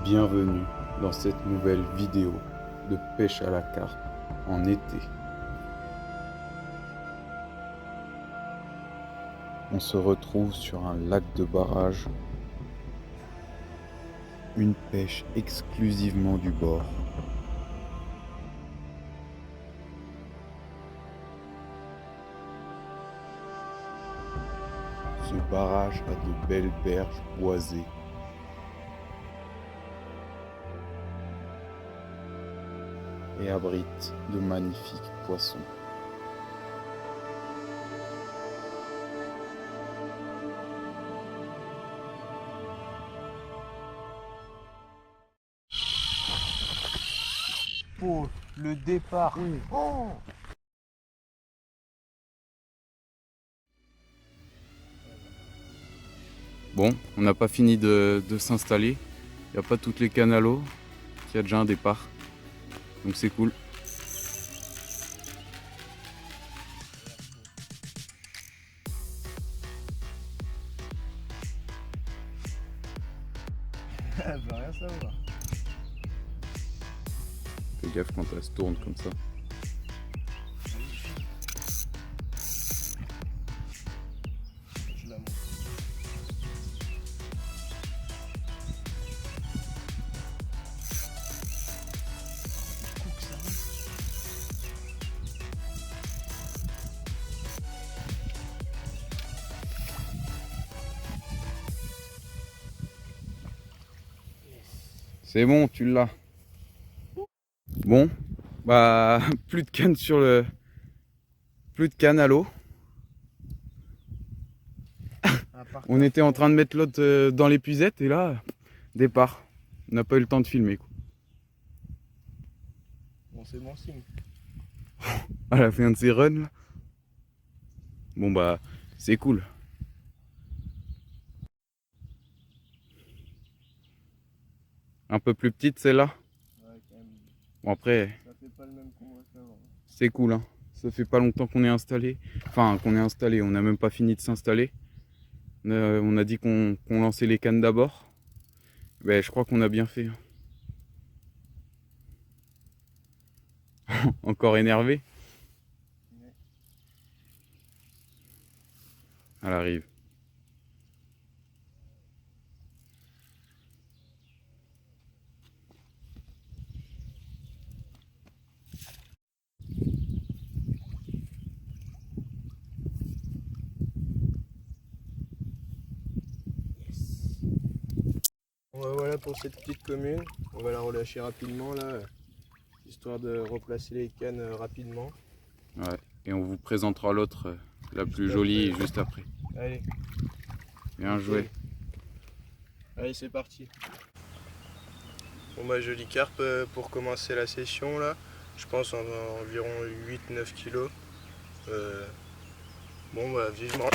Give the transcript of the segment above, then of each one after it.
Bienvenue dans cette nouvelle vidéo de pêche à la carpe en été. On se retrouve sur un lac de barrage, une pêche exclusivement du bord. Ce barrage a de belles berges boisées. Et abrite de magnifiques poissons. Pour le départ. Oh, Bon, on n'a pas fini de s'installer. Il n'y a pas toutes les cannes à l'eau. Il y a déjà un départ. Donc c'est cool. elle veut rien savoir. Fais gaffe quand elle se tourne comme ça. Je la montre. Coupe ça. C'est bon, tu l'as. Bon, bah plus de cannes sur le. Plus de cannes à l'eau. On était en train de mettre l'autre dans l'épuisette et là, départ. On n'a pas eu le temps de filmer quoi. Bon, c'est bon signe. À la fin de ses runs là. Bon bah c'est cool. Un peu plus petite celle-là. Ouais, quand même. Bon après Ça fait pas le même qu'on va faire. c'est cool hein. Ça fait pas longtemps qu'on est installé. Enfin qu'on est installé, on n'a même pas fini de s'installer. On a dit qu'on lançait les cannes d'abord. Ben je crois qu'on a bien fait. Encore énervé. Ouais. Elle arrive. Bon, bah, voilà pour cette petite commune. On va la relâcher rapidement là, histoire de replacer les cannes rapidement. Ouais. Et on vous présentera l'autre, la Juste plus jolie, après. juste après. Allez. Bien joué. Allez, c'est parti. Bon bah jolie carpe pour commencer la session là. Je pense environ 8-9 kilos. Bon bah vivement,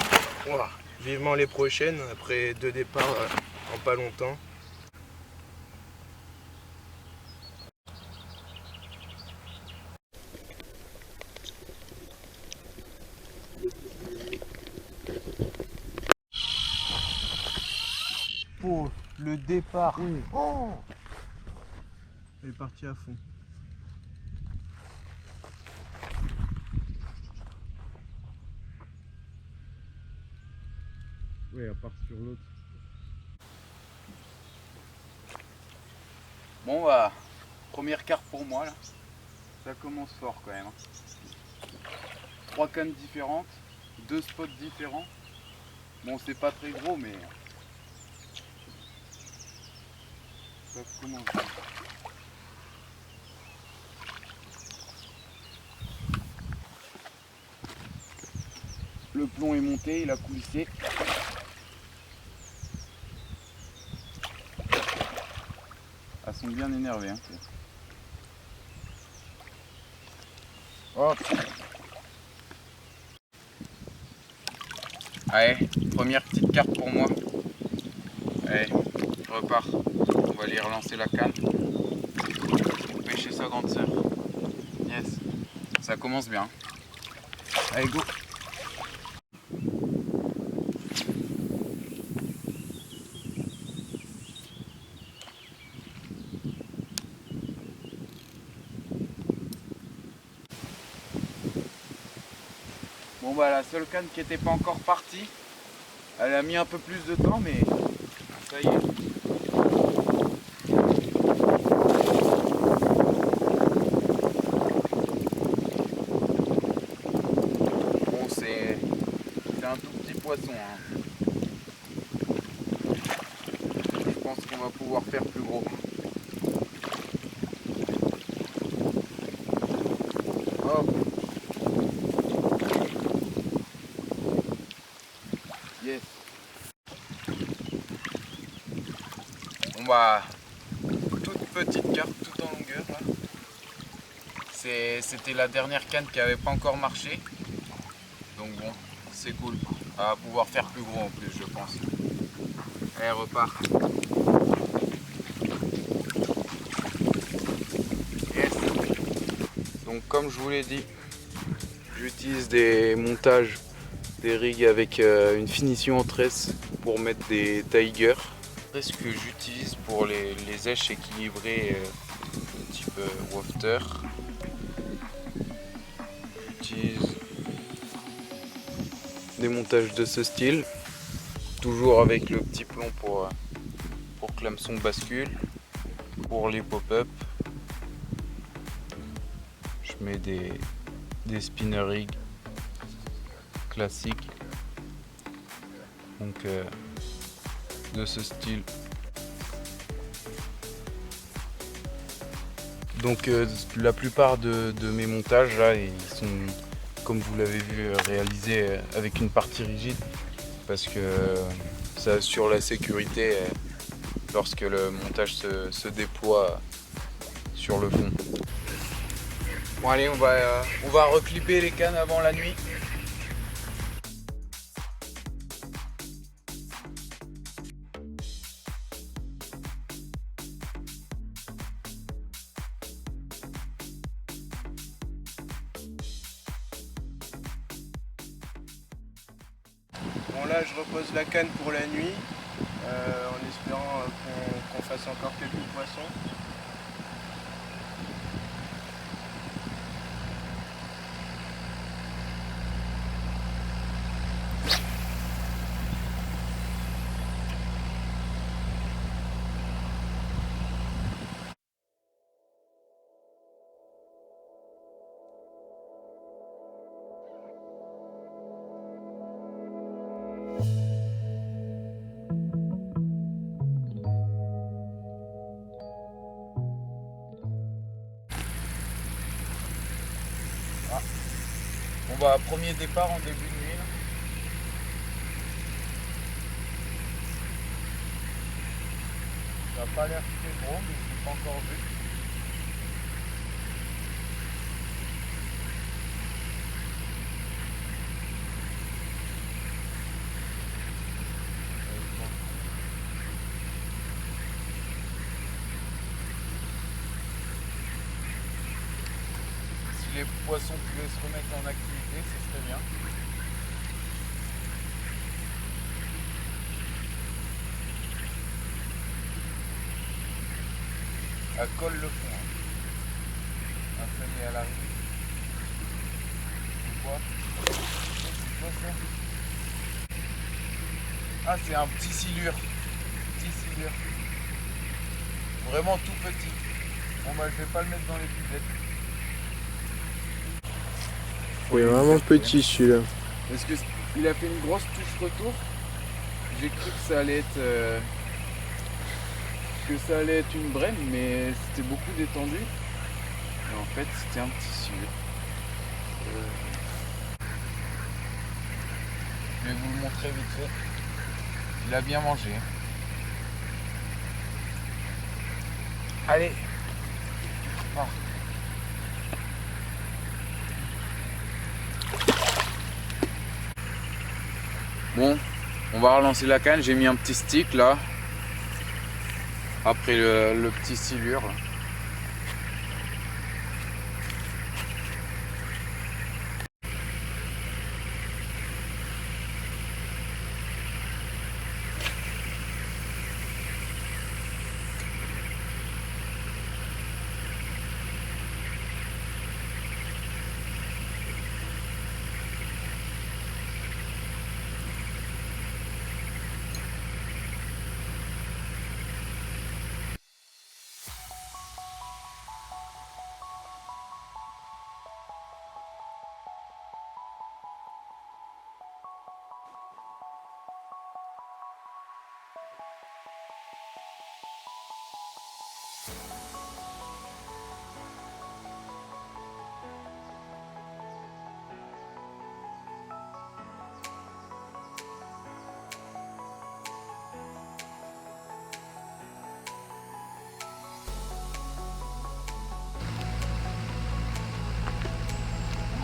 ouah, vivement les prochaines après 2 départs en pas longtemps. Pour le départ. Oh, elle est partie à fond. Oui, à part sur l'autre. Bon bah, première carte pour moi là. Ça commence fort quand même. 3 cannes différentes, 2 spots différents. Bon c'est pas très gros mais ça commence bien. Le plomb est monté, il a coulissé. Elles sont bien énervées. Hein. Hop. Allez, première petite carte pour moi. Allez, je repars. On va aller relancer la canne pour pêcher sa grande sœur. Yes, ça commence bien. Allez, go. bah la seule canne qui n'était pas encore partie, elle a mis un peu plus de temps, mais ça y est. Bon, c'est un tout petit poisson, hein. Je pense qu'on va pouvoir faire plus gros. Hop. Yes. Bon bah, toute petite carpe, tout en longueur là. C'était la dernière canne qui avait pas encore marché. Donc bon, c'est cool. On va pouvoir faire plus gros en plus, je pense. Allez, repart. Yes. Donc comme je vous l'ai dit, j'utilise des montages, des rigs avec une finition en tresse pour mettre des tigers. Ce que j'utilise pour les èches équilibrées type wafter. J'utilise des montages de ce style, toujours avec le petit plomb pour que l'hameçon bascule. Pour les pop-up, je mets des spinner rigs classiques, donc de ce style. Donc la plupart de mes montages là, ils sont, comme vous l'avez vu, réalisés avec une partie rigide, parce que ça assure la sécurité lorsque le montage se déploie sur le fond. Bon allez, on va reclipper les cannes avant la nuit. Bon là je repose la canne pour la nuit, en espérant qu'on fasse encore quelques poissons. Bon bah premier départ en début de nuit. Ça n'a pas l'air très gros, mais je l'ai pas encore vu. Si les poissons pouvaient se remettre en activité, ce serait bien. Elle colle le fond. Un feuillet à l'arrivée. C'est quoi? C'est quoi ça? Ah, c'est un petit silure. Petit silure. Vraiment tout petit. Bon bah je vais pas le mettre dans les buvettes. Il est vraiment petit celui-là. Parce que il a fait une grosse touche retour. J'ai cru que ça allait être une brème, mais c'était beaucoup détendu. Et en fait, c'était un petit silure. Je vais vous le montrer vite fait. Il a bien mangé. Allez. Ah. Bon, on va relancer la canne. J'ai mis un petit stick là. Après le petit silure. Là.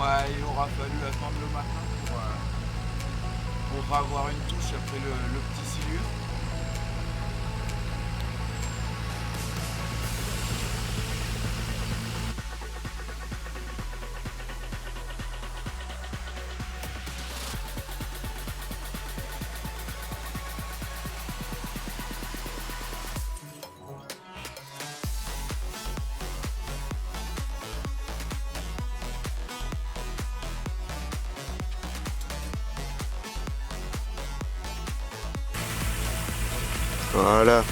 bah, il aura fallu attendre le matin pour avoir une touche après le petit silure. Voilà,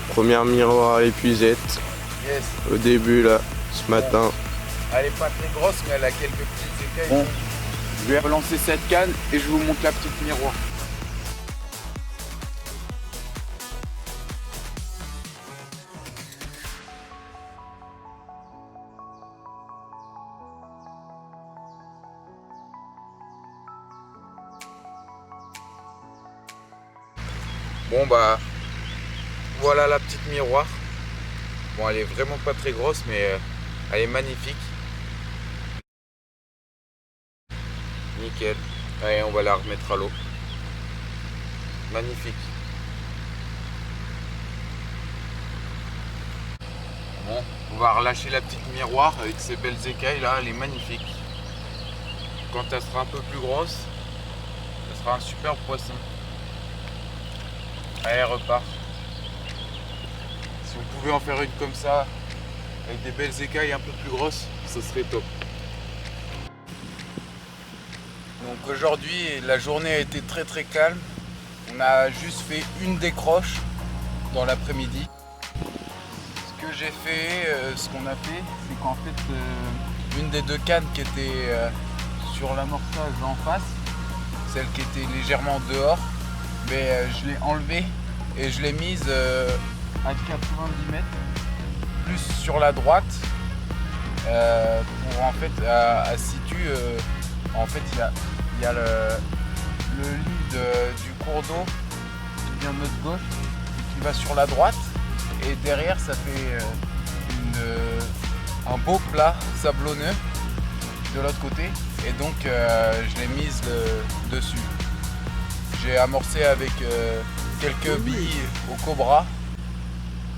première miroir à l'épuisette. Yes. Au début là, ce matin. Elle est pas très grosse, mais elle a quelques petites écailles. Bon, je vais relancer cette canne et je vous montre la petite miroir. Bon bah, voilà la petite miroir. Bon, elle est vraiment pas très grosse, mais elle est magnifique. Nickel. Allez, on va la remettre à l'eau. Magnifique. Bon, on va relâcher la petite miroir avec ces belles écailles là, elle est magnifique. Quand elle sera un peu plus grosse, ça sera un super poisson. Allez, elle repart. Si on pouvait en faire une comme ça, avec des belles écailles un peu plus grosses, ce serait top. Donc aujourd'hui, la journée a été très très calme. On a juste fait une décroche dans l'après-midi. Ce que j'ai fait, ce qu'on a fait, c'est qu'en fait, une des deux cannes qui était sur l'amorçage en face, celle qui était légèrement dehors, mais je l'ai enlevée et je l'ai mise à 90 mètres, plus sur la droite, pour en fait, à situe, en fait, il y a le lit du cours d'eau qui vient de notre gauche et qui va sur la droite, et derrière ça fait un beau plat sablonneux de l'autre côté, et donc je l'ai mise dessus. J'ai amorcé avec quelques billes au cobra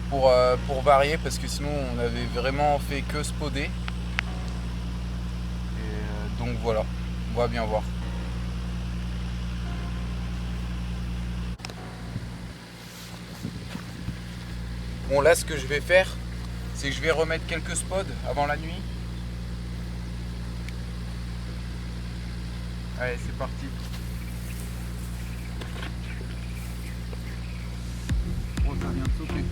pour varier, parce que sinon on avait vraiment fait que spoder. Et donc voilà, on va bien voir. Bon, là ce que je vais faire, c'est que je vais remettre quelques spods avant la nuit. Allez, c'est parti. Oh, ça vient de sauter.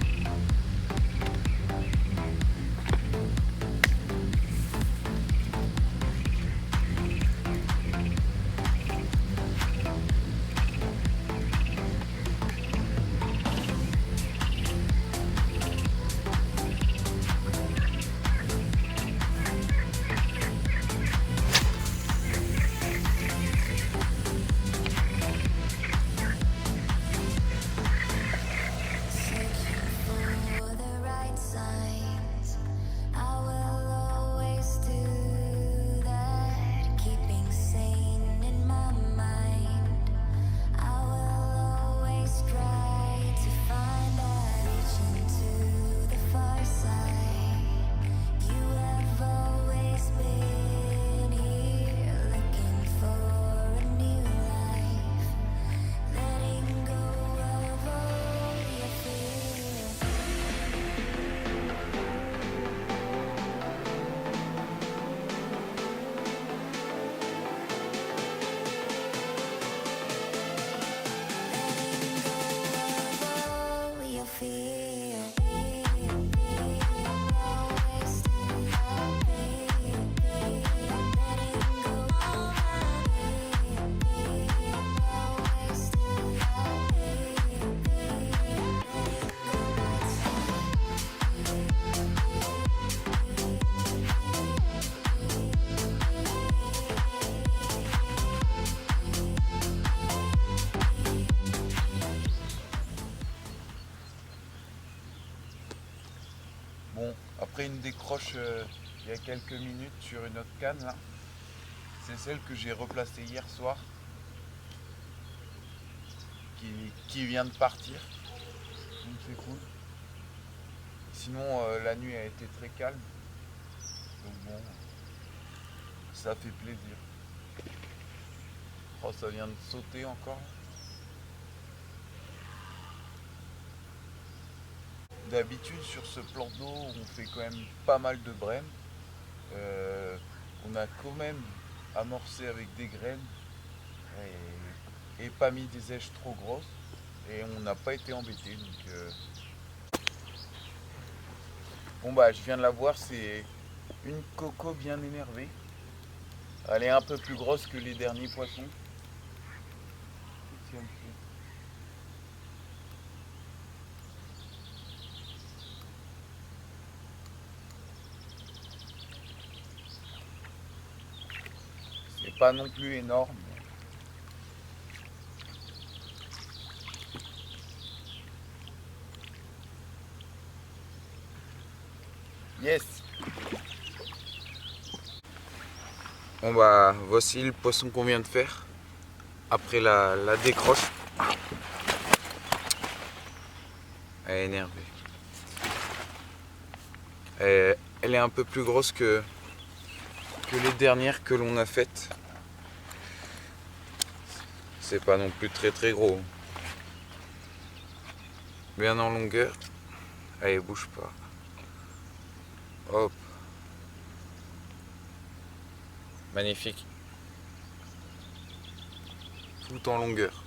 Bon, après une décroche il y a quelques minutes sur une autre canne là, C'est celle que j'ai replacée hier soir. Qui vient de partir. Donc c'est cool. Sinon la nuit a été très calme. Donc bon, ça fait plaisir. Oh, ça vient de sauter encore. D'habitude sur ce plan d'eau on fait quand même pas mal de brèmes. On a quand même amorcé avec des graines et pas mis des èches trop grosses et on n'a pas été embêté. Donc, bon bah je viens de la voir, c'est une coco bien énervée. Elle est un peu plus grosse que les derniers poissons. C'est pas non plus énorme. Yes. Bon bah voici le poisson qu'on vient de faire après la décroche. Elle est énervée. Elle est un peu plus grosse que les dernières que l'on a faites. C'est pas non plus très gros. Bien en longueur. Allez, bouge pas. Hop. Magnifique. Tout en longueur.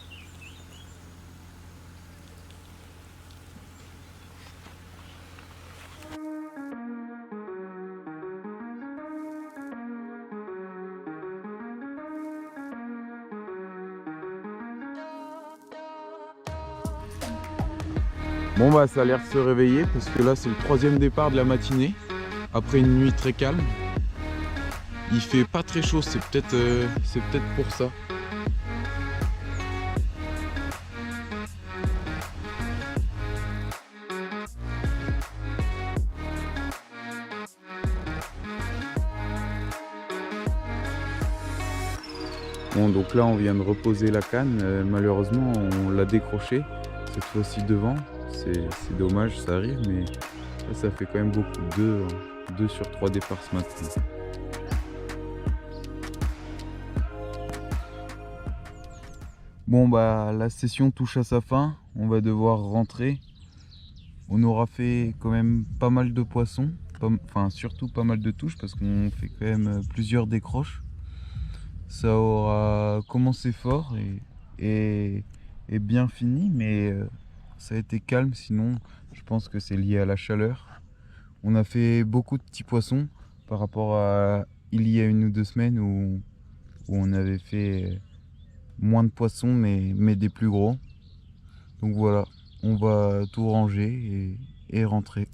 Bon bah ça a l'air de se réveiller parce que là c'est le 3e départ de la matinée après une nuit très calme. Il fait pas très chaud, c'est peut-être pour ça. Bon donc là on vient de reposer la canne, malheureusement on l'a décroché cette fois-ci devant. C'est dommage, ça arrive, mais là, ça fait quand même beaucoup. 2 sur 3 départs ce matin. Bon bah la session touche à sa fin, on va devoir rentrer. On aura fait quand même pas mal de poissons, enfin surtout pas mal de touches parce qu'on fait quand même plusieurs décroches. Ça aura commencé fort et bien fini, mais ça a été calme, sinon je pense que c'est lié à la chaleur. On a fait beaucoup de petits poissons par rapport à il y a 1 ou 2 semaines où on avait fait moins de poissons mais des plus gros. Donc voilà, on va tout ranger et rentrer.